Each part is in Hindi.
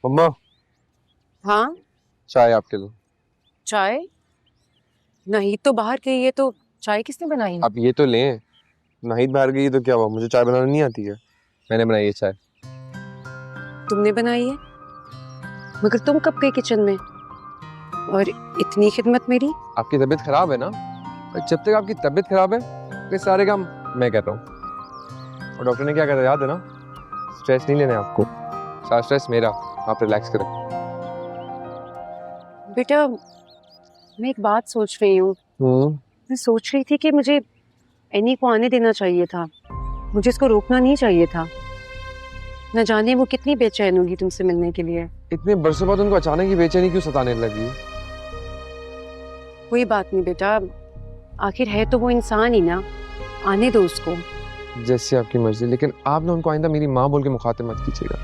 मम्मा, हाँ, चाय आपके लिए। चाय? नहीं तो बाहर गई है तो चाय किसने बनाई है? आप ये तो लें। नाहिद बाहर गई तो क्या हुआ, मुझे चाय बनाना नहीं आती है। मैंने बनाई है चाय। तुमने बनाई है? मगर तुम कब गई किचन में? और इतनी खिदमत मेरी? आपकी तबीयत खराब है ना, और जब तक आपकी तबीयत खराब है ये सारे काम मैं कर रहा हूँ। और डॉक्टर ने क्या कहा याद है ना, स्ट्रेस नहीं लेना है आपको, सारा स्ट्रेस मेरा। आप रिलैक्स करें। बेटा, मैं एक बात सोच रही हूँ। मैं सोच रही थी कि मुझे एनी को आने देना चाहिए था। मुझे इसको रोकना नहीं चाहिए था। न जाने वो कितनी बेचैन होगी तुमसे मिलने के लिए। इतने बरसों बाद उनको अचानक ही बेचैनी क्यों सताने लगी? कोई बात नहीं बेटा, आखिर है तो वो इंसान ही ना। आने दो उसको। जैसे आपकी मर्जी, लेकिन आप ना उनको आइंदा मेरी माँ बोल के मुखातिब मत कीजिएगा।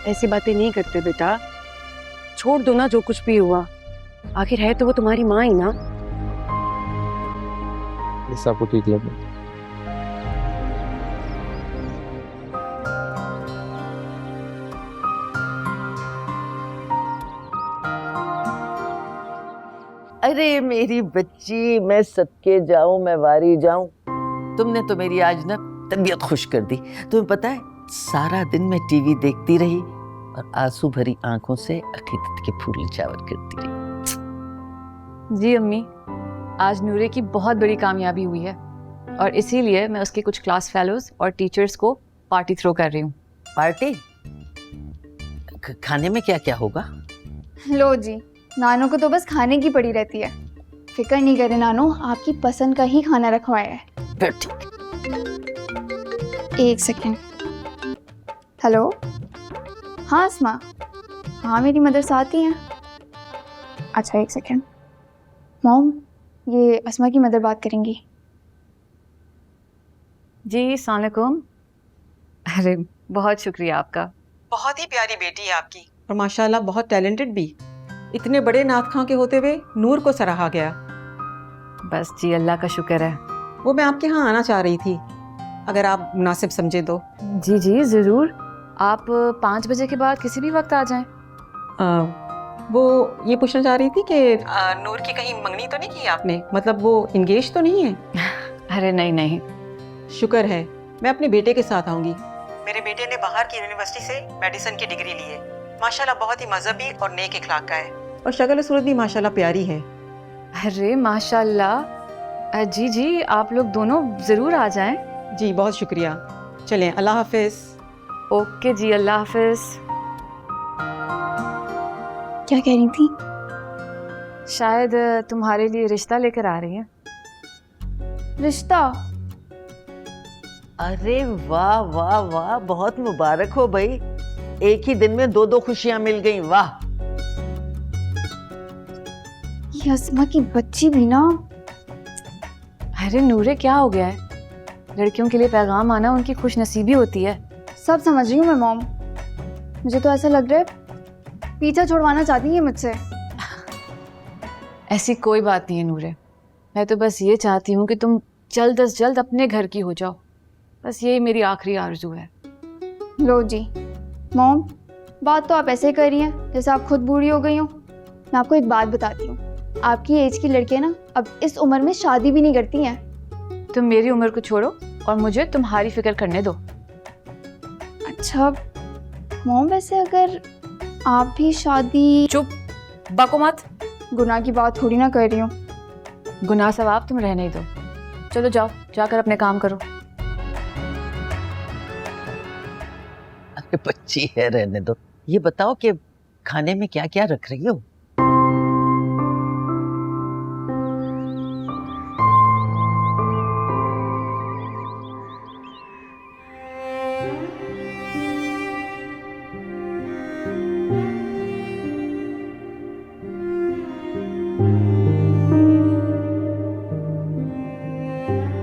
ऐसी बातें नहीं करते बेटा। छोड़ दो ना जो कुछ भी हुआ। आखिर है तो वो तुम्हारी माँ ही ना। इससे आपको ठीक लगे। अरे मेरी बच्ची, मैं सबके जाऊं मैं वारी जाऊं। तुमने तो मेरी आज ना तबीयत खुश कर दी। तुम्हें पता है, सारा दिन मैं टीवी देखती रही और आंसू भरी आंखों से अकीदत के फूल निछावर करती रही। जी अम्मी, आज नूरे की बहुत बड़ी कामयाबी हुई है और इसीलिए मैं उसके कुछ क्लास फेलोज और टीचर्स को पार्टी थ्रो कर रही हूँ। पार्टी? खाने में क्या क्या होगा? लो जी, नानू को तो बस खाने की पड़ी रहती है। फिक्र नहीं करे नानू, आपकी पसंद का ही खाना रखवाया है। फिर ठीक। एक सेकेंड। हेलो, हाँ अस्मा। हाँ मेरी मदर साथ ही हैं। अच्छा एक सेकेंड। मॉम, ये अस्मा की मदर बात करेंगी। जी अस्सलाम वालेकुम। अरे बहुत शुक्रिया आपका। बहुत ही प्यारी बेटी है आपकी और माशाल्लाह बहुत टैलेंटेड भी। इतने बड़े नाथ खां के होते हुए नूर को सराहा गया। बस जी अल्लाह का शुक्र है। वो मैं आपके यहाँ आना चाह रही थी, अगर आप मुनासिब समझे तो। जी जी ज़रूर, आप 5 बजे के बाद किसी भी वक्त आ जाएं। वो ये पूछना चाह रही थी कि नूर की कहीं मंगनी तो नहीं की आपने, मतलब वो इंगेज तो नहीं है? अरे नहीं नहीं। शुक्र है, मैं अपने बेटे के साथ आऊंगी। मेरे बेटे ने बाहर की यूनिवर्सिटी से मेडिसिन की डिग्री ली है। माशाल्लाह बहुत ही मजहबी और नेक इखलाक का है और शक्ल सूरत भी माशाल्लाह प्यारी है। अरे माशाल्लाह। जी जी, आप लोग दोनों ज़रूर आ जाएं। जी बहुत शुक्रिया। चलें, अल्लाह हाफिज़। ओके जी, अल्लाह हाफिज़। क्या कह रही थी? शायद तुम्हारे लिए रिश्ता लेकर आ रही हैं। रिश्ता? अरे वाह वाह वाह, बहुत मुबारक हो भाई। एक ही दिन में दो दो खुशियां मिल गई, वाह। ये अस्मा की बच्ची भी ना। अरे नूरे, क्या हो गया है? लड़कियों के लिए पैगाम आना उनकी खुश नसीबी होती है। सब समझ रही हूँ मैं मॉम। मुझे तो ऐसा लग रहा है पीछा छुड़वाना चाहती है मुझसे। ऐसी कोई बात नहीं है नूरे। मैं तो बस ये चाहती हूँ कि तुम जल्द अज जल्द अपने घर की हो जाओ। बस यही मेरी आखिरी आरज़ू है। लो जी मॉम, बात तो आप ऐसे कर रही हैं जैसे आप खुद बूढ़ी हो गई हो। मैं आपको एक बात बताती हूँ, आपकी एज की लड़कियाँ ना अब इस उम्र में शादी भी नहीं करती हैं। तुम मेरी उम्र को छोड़ो और मुझे तुम्हारी फिक्र करने दो। अच्छा मॉम, वैसे अगर आप भी शादी... चुप, बको मत। गुनाह की बात थोड़ी ना कर रही हूँ। गुनाह सवाब तुम रहने ही दो। चलो जाओ, जाकर अपने काम करो। अरे बच्ची है, रहने दो। ये बताओ कि खाने में क्या क्या रख रही हो?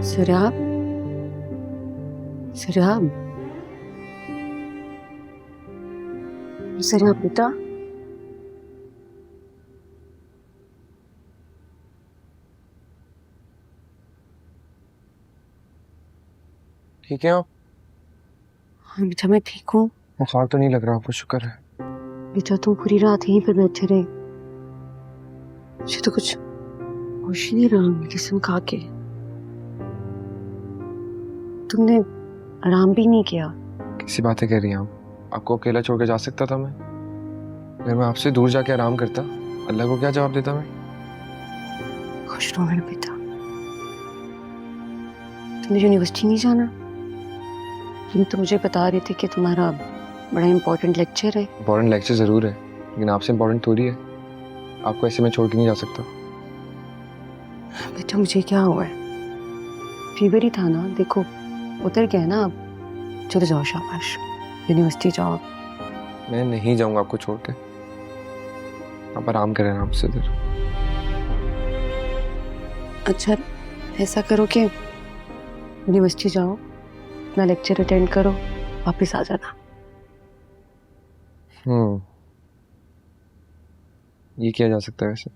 सुराब, सुराब, सुराब बेटा। ठीक है आप? हाँ बेटा, मैं ठीक हूँ। बुखार तो नहीं लग रहा आपको? शुक्र है। बेटा तुम पूरी रात यहीं पर बैठे रहे, मुझे तो कुछ होश ही नहीं रहा कसम खा के। तुमने आराम भी नहीं किया। किसी बातें कह रही हैं आप? आपको अकेला छोड़ के जा सकता था मैं? अगर मैं आपसे दूर जाके आराम करता, अल्लाह को क्या जवाब देता मैं? खुश रहो मेरा बेटा। तुमने यूनिवर्सिटी नहीं जाना? तुम तो मुझे बता रहे थे कि तुम्हारा बड़ा इम्पोर्टेंट लेक्चर है। इम्पोर्टेंट लेक्चर ज़रूर है, लेकिन आपसे इम्पोर्टेंट थोड़ी है। आपको ऐसे में छोड़ के नहीं जा सकता। बेटा मुझे क्या हुआ है? फीवर ही था ना, देखो उतर गया ना अब। चलो जाओ, शाबाश, यूनिवर्सिटी जाओ। मैं नहीं जाऊंगा आपको छोड़ के। आप आराम करें आराम से इधर। अच्छा ऐसा करो कि यूनिवर्सिटी जाओ, अपना लेक्चर अटेंड करो, वापस आ जाना। ये किया जा सकता है वैसे।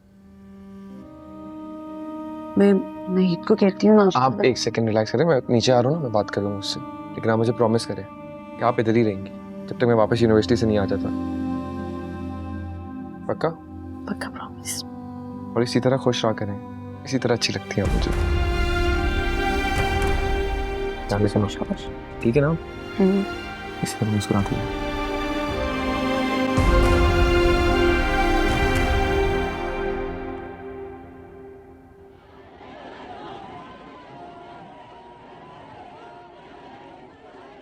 मैं नहीद को कहती हूँ ना। आप एक सेकंड रिलैक्स करें, मैं नीचे आ रहा हूँ ना, मैं बात कर लूँगा उससे। लेकिन आप मुझे प्रॉमिस करें कि आप इधर ही रहेंगी जब तक मैं वापस यूनिवर्सिटी से नहीं आ जाता। पक्का? पक्का प्रॉमिस। और इसी तरह खुश रहा करें, इसी तरह अच्छी लगती है आप मुझे। जाने से शाबाश, ठीक है ना? इसी तरह मुस्कुराती है।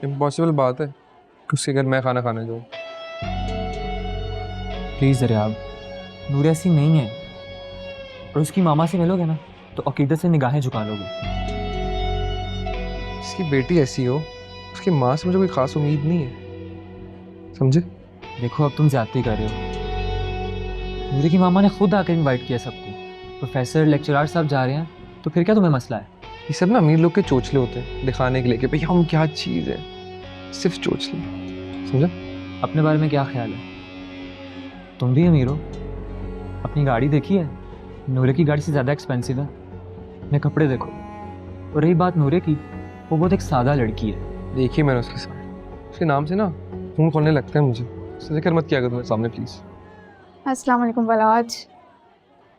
इम्पॉसिबल बात है कि उसके घर मैं खाना खाने जाऊँ। प्लीज़ अरे आप, नूर ऐसी नहीं है। और उसकी मामा से मिलोगे ना तो अकीदत से निगाहें झुका लोगे। इसकी बेटी ऐसी हो, उसकी माँ से मुझे कोई खास उम्मीद नहीं है, समझे? देखो अब तुम ज्यादती कर रहे हो। नूरे की मामा ने खुद आकर इनवाइट किया सबको। प्रोफेसर लेक्चरर सब जा रहे हैं तो फिर क्या तुम्हें मसला है? ये सब ना अमीर लोग के चोचले होते हैं, दिखाने के लिए कि भाई हम क्या चीज़ है। सिर्फ चोचले, समझा? अपने बारे में क्या ख्याल है? तुम भी अमीर हो। अपनी गाड़ी देखी है? नूरे की गाड़ी से ज़्यादा एक्सपेंसिव है। अपने कपड़े देखो। और रही बात नूरे की, वो बहुत एक सादा लड़की है। देखिए मैंने उसके साथ, उसके नाम से ना खून खोलने लगता है मुझे। उससे जिक्र मत किया करो मेरे सामने प्लीज़। अस्सलाम वालेकुम वलाज।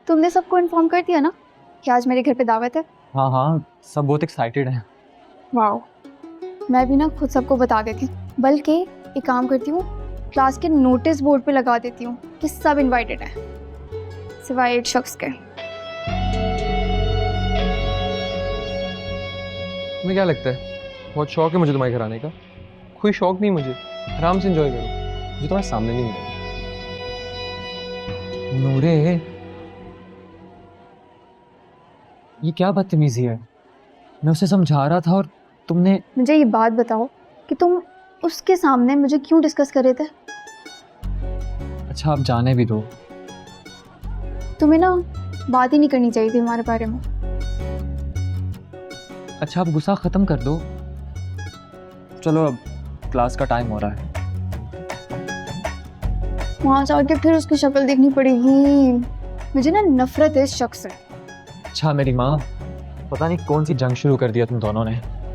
तुमने सबको इन्फॉर्म कर दिया ना कि आज मेरे घर पे दावत है? हाँ हाँ, सब बहुत एक्साइटेड हैं। वाओ, मैं भी ना खुद सबको बता देती हूँ। बल्कि एक काम करती हूँ, क्लास के नोटिस बोर्ड पे लगा देती हूँ कि सब इनवाइटेड हैं सिवाय एक शख्स के। तुम्हें क्या लगता है बहुत शौक है मुझे तुम्हारे घर आने का? कोई शौक नहीं मुझे, आराम से एंजॉय करो। मुझे तुम्हारे सामने नहीं मिलेगा। नूरे, ये क्या बदतमीजी है? मैं उसे समझा रहा था और तुमने। मुझे ये बात बताओ कि तुम उसके सामने मुझे क्यों डिस्कस कर रहे थे? अच्छा आप जाने भी दो। तुम्हें ना बात ही नहीं करनी चाहिए थी हमारे बारे में। अच्छा आप गुस्सा ख़त्म कर दो। चलो अब क्लास का टाइम हो रहा है। वहाँ जाके फिर उसकी शक्ल देखनी पड़ेगी। मुझे ना नफरत है इस शख्स से। अच्छा मेरी माँ, पता नहीं कौन सी जंग शुरू कर दिया तुम दोनों ने।